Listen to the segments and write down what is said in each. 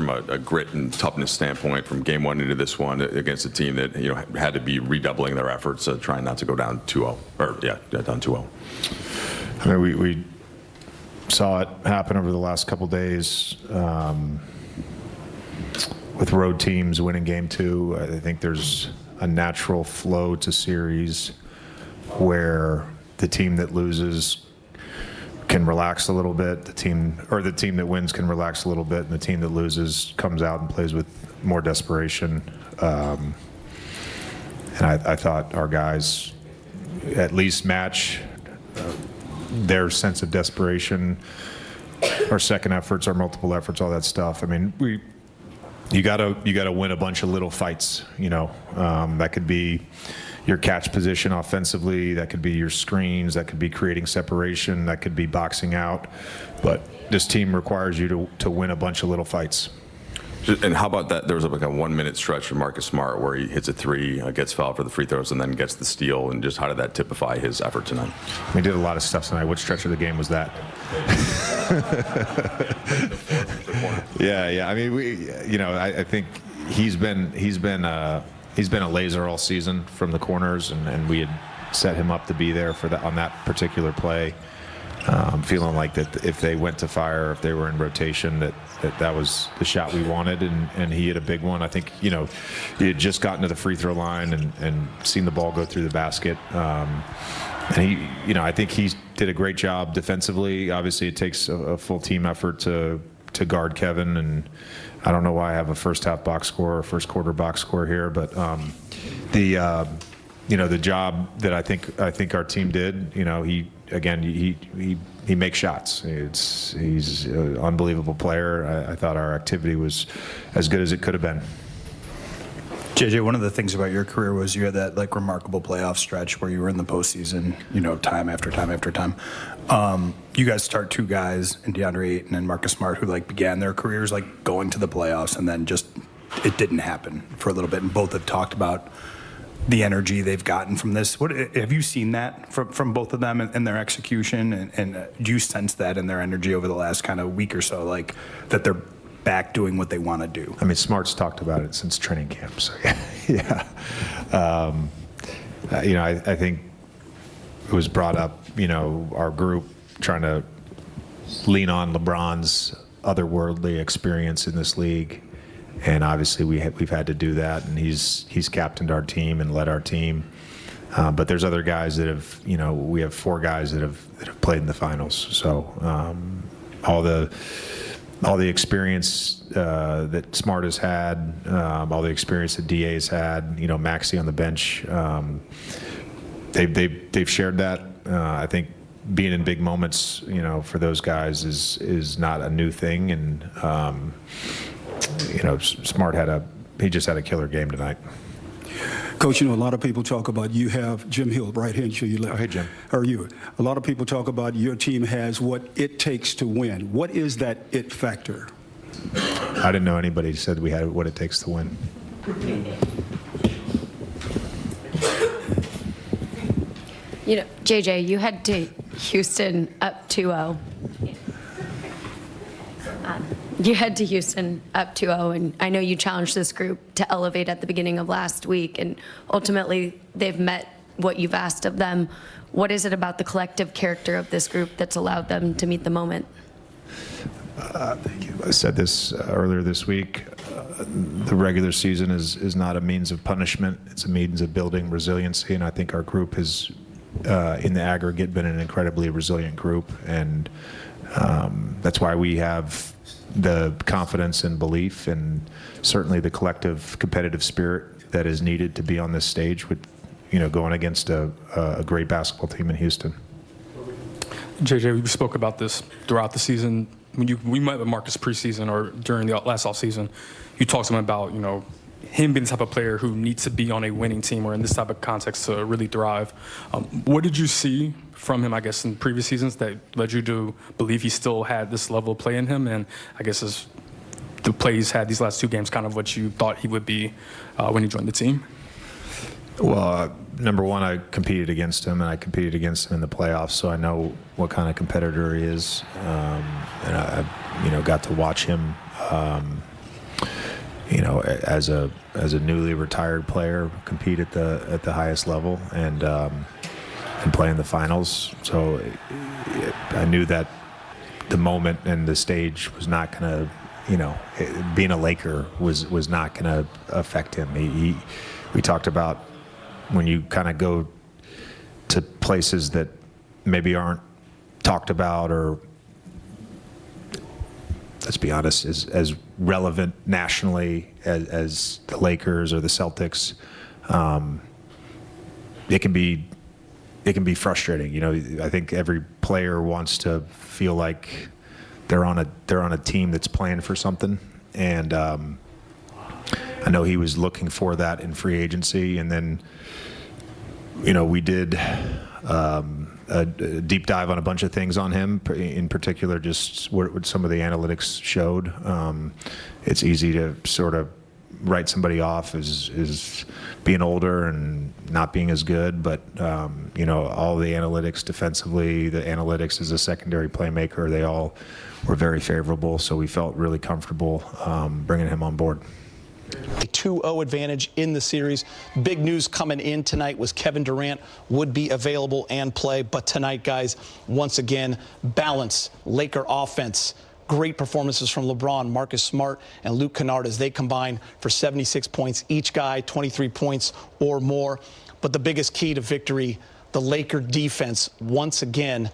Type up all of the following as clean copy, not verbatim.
from a grit and toughness standpoint from game one into this one against a team that had to be redoubling their efforts, trying not to go down 2-0 or down 2-0. I mean, we saw it happen over the last couple days with road teams winning game two. I think there's a natural flow to series where the team that loses can relax a little bit, the team that wins can relax a little bit, and the team that loses comes out and plays with more desperation. And I thought our guys at least match their sense of desperation, our second efforts, our multiple efforts, all that stuff. I mean, you gotta win a bunch of little fights. That could be your catch position offensively, that could be your screens, that could be creating separation, that could be boxing out. But this team requires you to win a bunch of little fights. And how about that? There was like a 1 minute stretch from Marcus Smart where he hits a three, gets fouled for the free throws, and then gets the steal. And just how did that typify his effort tonight? He did a lot of stuff tonight. Which stretch of the game was that? Yeah. I mean, I think he's been a laser all season from the corners, and we had set him up to be there on that particular play. Feeling like that if they went to fire, if they were in rotation, that was the shot we wanted, and he hit a big one. I think he had just gotten to the free throw line and seen the ball go through the basket. And I think he did a great job defensively. Obviously, it takes a full team effort to guard Kevin, and I don't know why I have a first half box score or first quarter box score here, but the job that I think our team did, he makes shots. He's an unbelievable player. I thought our activity was as good as it could have been. JJ, one of the things about your career was you had that remarkable playoff stretch where you were in the postseason, time after time after time. You guys start two guys in DeAndre Ayton and Marcus Smart who began their careers going to the playoffs, and then just it didn't happen for a little bit. And both have talked about the energy they've gotten from this. What have you seen that from both of them and their execution? And do you sense that in their energy over the last kind of week or so, that they're back doing what they want to do? I mean, Smart's talked about it since training camp, so yeah. I think it was brought up, our group trying to lean on LeBron's otherworldly experience in this league. And obviously we've had to do that, and he's captained our team and led our team. But there's other guys that have, we have four guys that have played in the finals. So all the experience that Smart has had, all the experience that DA has had, Maxey on the bench, they've shared that. I think being in big moments, for those guys is not a new thing, and Smart he just had a killer game tonight. Coach, a lot of people talk about you have Jim Hill right hand to your left. Oh, hey, Jim. How are you? A lot of people talk about your team has what it takes to win. What is that it factor? I didn't know anybody said we had what it takes to win. JJ, you head to Houston up 2-0. You head to Houston up 2-0, and I know you challenged this group to elevate at the beginning of last week, and ultimately they've met what you've asked of them. What is it about the collective character of this group that's allowed them to meet the moment? Thank you. I said this earlier this week. The regular season is not a means of punishment. It's a means of building resiliency, and I think our group has, in the aggregate, been an incredibly resilient group, and that's why we have the confidence and belief, and certainly the collective competitive spirit that is needed to be on this stage with, going against a great basketball team in Houston. JJ, we spoke about this throughout the season. When we met with Marcus preseason or during the last offseason, you talked to him about, him being the type of player who needs to be on a winning team or in this type of context to really thrive. What did you see from him, I guess, in previous seasons that led you to believe he still had this level of play in him? And I guess as the play he's had these last two games, kind of what you thought he would be when he joined the team? Well, number one, I competed against him, and I competed against him in the playoffs, so I know what kind of competitor he is. And I got to watch him you know, as a newly retired player, compete at the highest level and play in the finals. So I knew that the moment and the stage was not going to, you know, being a Laker was not going to affect him. We talked about when you kind of go to places that maybe aren't talked about or, let's be honest, as relevant nationally as the Lakers or the Celtics, it can be frustrating. You know, I think every player wants to feel like they're on a team that's playing for something, and I know he was looking for that in free agency, and then, you know, we did a deep dive on a bunch of things on him, in particular just what some of the analytics showed. It's easy to sort of write somebody off as being older and not being as good, but you know, all the analytics defensively, the analytics as a secondary playmaker, they all were very favorable, so we felt really comfortable bringing him on board. A 2-0 advantage in the series. Big news coming in tonight was Kevin Durant would be available and play, but tonight, guys, once again, balance, Laker offense. Great performances from LeBron, Marcus Smart, and Luke Kennard as they combine for 76 points each guy, 23 points or more. But the biggest key to victory, the Laker defense, once again,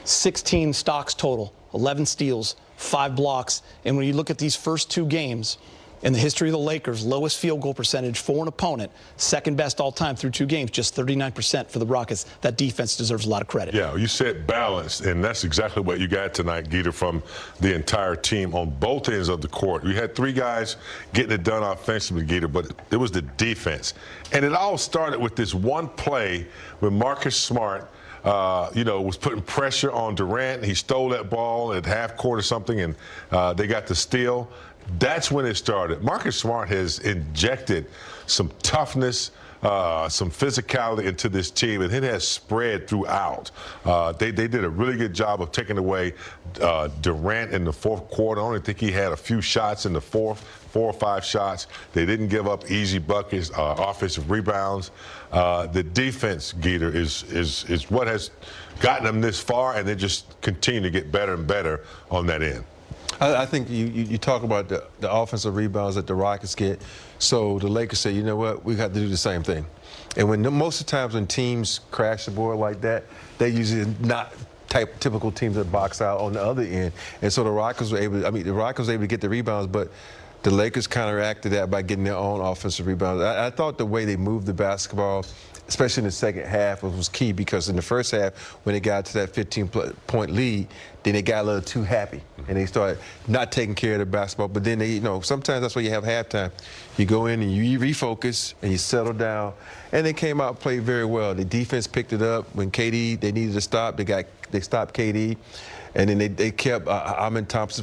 16 stocks total, 11 steals, 5 blocks. And when you look at these first 2 games, in the history of the Lakers, lowest field goal percentage for an opponent, second best all time through 2 games, just 39% for the Rockets. That defense deserves a lot of credit. Yeah, you said balance, and that's exactly what you got tonight, Geter, from the entire team on both ends of the court. We had 3 guys getting it done offensively, Geter, but it was the defense. And it all started with this one play when Marcus Smart you know, was putting pressure on Durant. He stole that ball at half court or something, and they got the steal. That's when it started. Marcus Smart has injected some toughness, some physicality into this team, and it has spread throughout. They did a really good job of taking away Durant in the 4th quarter. I only think he had a few shots in the 4th, 4 or 5 shots. They didn't give up easy buckets, offensive rebounds. The defense, Geter, is what has gotten them this far, and they just continue to get better and better on that end. I think you talk about the offensive rebounds that the Rockets get. So the Lakers say, you know what, we got to do the same thing. And when most of the times when teams crash the board like that, they usually not typical teams that box out on the other end. And so the Rockets were able, the Rockets were able to get the rebounds, but the Lakers counteracted that by getting their own offensive rebounds. I thought the way they moved the basketball, especially in the second half, was key, because in the first half, when they got to that 15-point lead, then they got a little too happy, and they started not taking care of the basketball. But then they, you know, sometimes that's why you have halftime. You go in and you refocus and you settle down, and they came out and played very well. The defense picked it up when KD, they needed to stop. They stopped KD, and then they kept Amin Thompson from